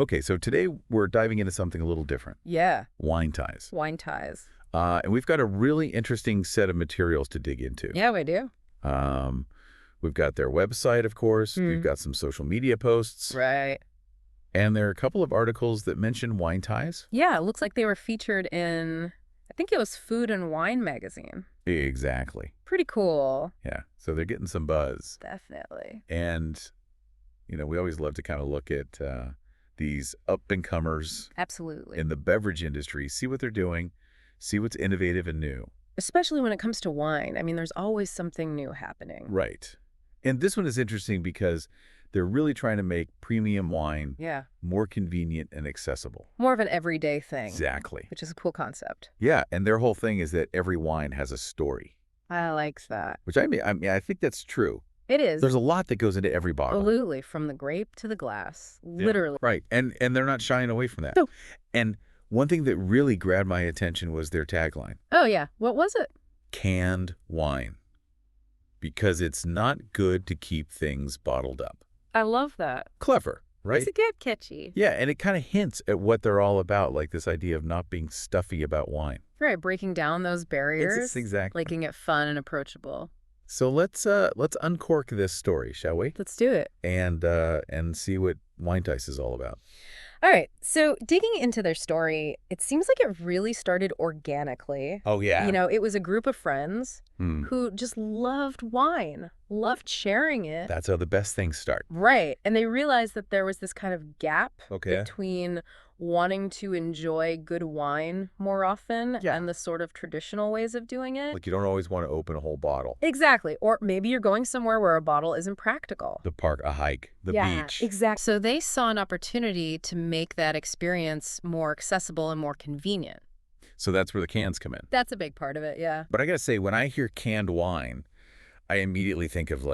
Okay, so today we're diving into something a little different. Yeah, Winetise. Winetise. And we've got a really interesting set of materials to dig into. Yeah, we do. Um, we've got their website, of course. We've Hmm. got some social media posts. Right. And there are a couple of articles that mention Winetise. Yeah, it looks like they were featured in, I think it was Food and Wine magazine. Exactly. Pretty cool. Yeah. So they're getting some buzz. Definitely. And, we always love to kind of look at these up-and-comers Absolutely. in the beverage industry, see what they're doing, see what's innovative and new. Especially when it comes to wine. I mean, there's always something new happening. Right. And this one is interesting because they're really trying to make premium wine Yeah. more convenient and accessible. More of an everyday thing, Exactly. which is a cool concept. Yeah, and their whole thing is that every wine has a story, I like that. which I think that's true. It is. There's a lot that goes into every bottle. Absolutely. From the grape to the glass. Yeah. Literally. Right. And they're not shying away from that. No. And one thing that really grabbed my attention was their tagline, Oh, yeah. What was it? canned wine. Because it's not good to keep things bottled up. I love that. Clever, right? It's a good catchy. Yeah, and it kind of hints at what they're all about, like this idea of not being stuffy about wine. Right, breaking down those barriers. It's exactly. Making it fun and approachable. So let's uncork this story, shall we? Let's do it. And see what Winetise is all about. All right, so digging into their story, it seems like it really started organically. Oh yeah. It was a group of friends Hmm. who just loved wine, loved sharing it. That's how the best things start. Right, and they realized that there was this kind of gap Okay. between wanting to enjoy good wine more often Yeah. and the sort of traditional ways of doing it. Like you don't always want to open a whole bottle. Exactly, or maybe you're going somewhere where a bottle isn't practical. The park, a hike, the beach. Exactly. So they saw an opportunity to make that experience more accessible and more convenient. So that's where the cans come in. That's a big part of it, yeah. But I gotta say, when I hear canned wine, I immediately think of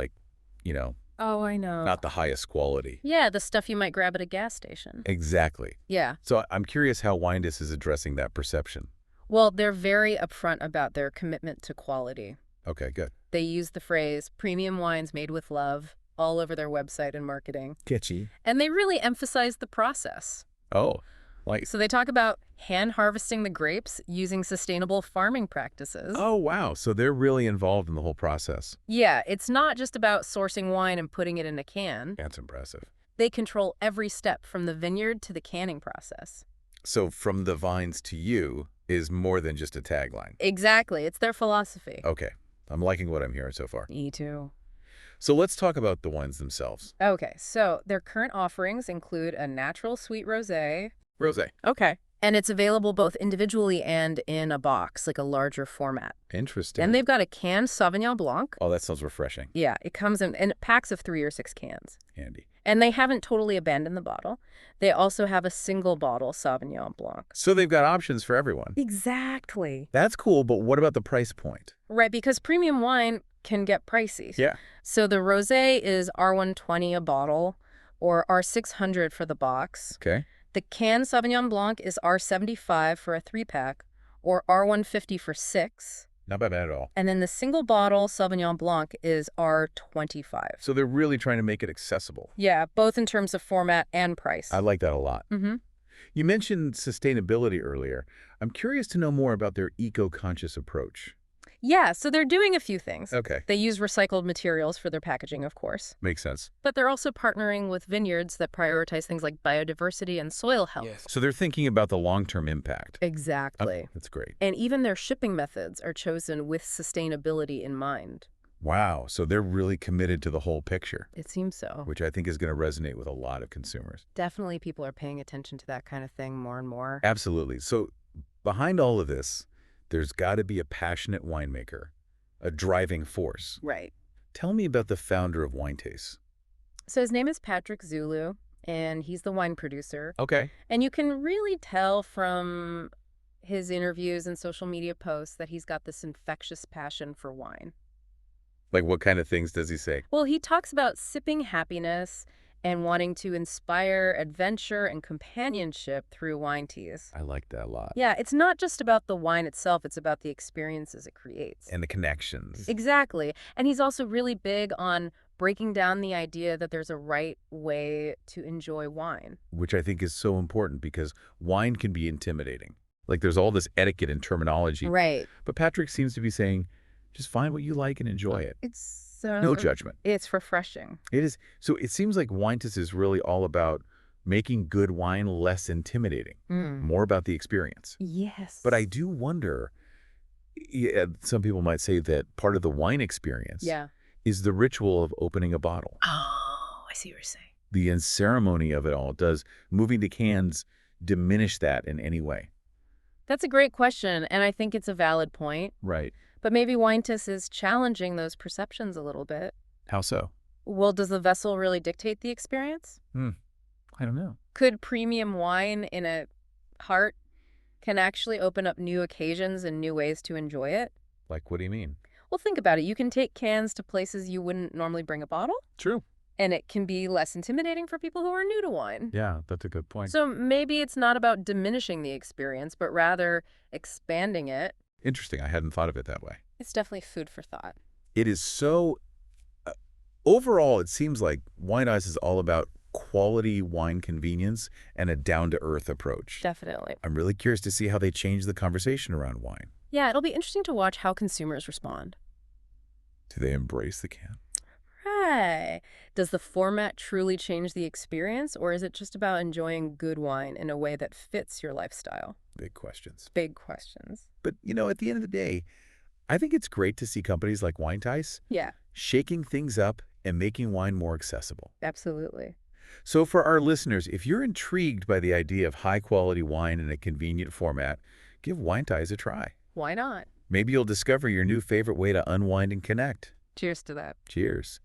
Oh, I know. not the highest quality. Yeah, the stuff you might grab at a gas station. Exactly. Yeah. So I'm curious how Winedis is addressing that perception. Well, they're very upfront about their commitment to quality. Okay, good. They use the phrase premium wines made with love all over their website and marketing. Kitschy. And they really emphasize the process. Oh, like, So they talk about hand harvesting the grapes using sustainable farming practices. oh, wow. So they're really involved in the whole process. Yeah, it's not just about sourcing wine and putting it in a can. That's impressive. They control every step from the vineyard to the canning process. So from the vines to you is more than just a tagline. Exactly. It's their philosophy. Okay. I'm liking what I'm hearing so far. Me too. So let's talk about the wines themselves. Okay, so their current offerings include a natural sweet rosé. Rosé. Okay. And it's available both individually and in a box, like a larger format. Interesting. And they've got a canned Sauvignon Blanc. Oh, that sounds refreshing. Yeah, it comes in packs of 3 or 6 cans. Handy. And they haven't totally abandoned the bottle. They also have a single bottle Sauvignon Blanc. So they've got options for everyone. Exactly. That's cool, but what about the price point? Right, because premium wine can get pricey. Yeah. So the rosé is R120 a bottle or R600 for the box. Okay. The canned Sauvignon Blanc is R75 for a 3-pack or R150 for 6. Not bad at all. And then the single bottle Sauvignon Blanc is R25. So they're really trying to make it accessible. Yeah, both in terms of format and price. I like that a lot. Mm-hmm. You mentioned sustainability earlier. I'm curious to know more about their eco-conscious approach. Yeah, so they're doing a few things. Okay. They use recycled materials for their packaging, of course. Makes sense. But they're also partnering with vineyards that prioritize things like biodiversity and soil health. Yes. So they're thinking about the long-term impact. Exactly. That's great. And even their shipping methods are chosen with sustainability in mind. Wow. So they're really committed to the whole picture, It seems so. which I think is going to resonate with a lot of consumers. Definitely people are paying attention to that kind of thing more and more. Absolutely. So behind all of this, there's got to be a passionate winemaker, a driving force. Right. Tell me about the founder of Winetise. So his name is Patrick Zulu, and he's the wine producer. Okay. And you can really tell from his interviews and social media posts that he's got this infectious passion for wine. Like what kind of things does he say? Well, he talks about sipping happiness and wanting to inspire adventure and companionship through wine teas. I like that a lot. Yeah, it's not just about the wine itself, it's about the experiences it creates. And the connections. Exactly. And he's also really big on breaking down the idea that there's a right way to enjoy wine. which I think is so important because wine can be intimidating. Like there's all this etiquette and terminology, Right. but Patrick seems to be saying, just find what you like and enjoy it. It's No judgment. it's refreshing. It is. So it seems like Winetise is really all about making good wine less intimidating, Mm. more about the experience. Yes. But I do wonder, yeah, some people might say that part of the wine experience Yeah. is the ritual of opening a bottle. Oh, I see what you're saying. The ceremony of it all. Does moving to cans diminish that in any way? That's a great question, and I think it's a valid point. Right. But maybe Winetise is challenging those perceptions a little bit. How so? Well, does the vessel really dictate the experience? I don't know. Could premium wine in a cart can actually open up new occasions and new ways to enjoy it? Like, what do you mean? Well, think about it. You can take cans to places you wouldn't normally bring a bottle, True. and it can be less intimidating for people who are new to wine. Yeah, that's a good point. So maybe it's not about diminishing the experience, but rather expanding it. Interesting. I hadn't thought of it that way. It's definitely food for thought. It is so... overall, it seems like Winetise is all about quality wine convenience and a down-to-earth approach. Definitely. I'm really curious to see how they change the conversation around wine. Yeah, it'll be interesting to watch how consumers respond. Do they embrace the can? Right. Does the format truly change the experience, or is it just about enjoying good wine in a way that fits your lifestyle? Big questions. Big questions. But, at the end of the day, I think it's great to see companies like Winetise Yeah, shaking things up and making wine more accessible. absolutely. So for our listeners, if you're intrigued by the idea of high-quality wine in a convenient format, give Winetise a try. Why not? Maybe you'll discover your new favorite way to unwind and connect. Cheers to that. Cheers.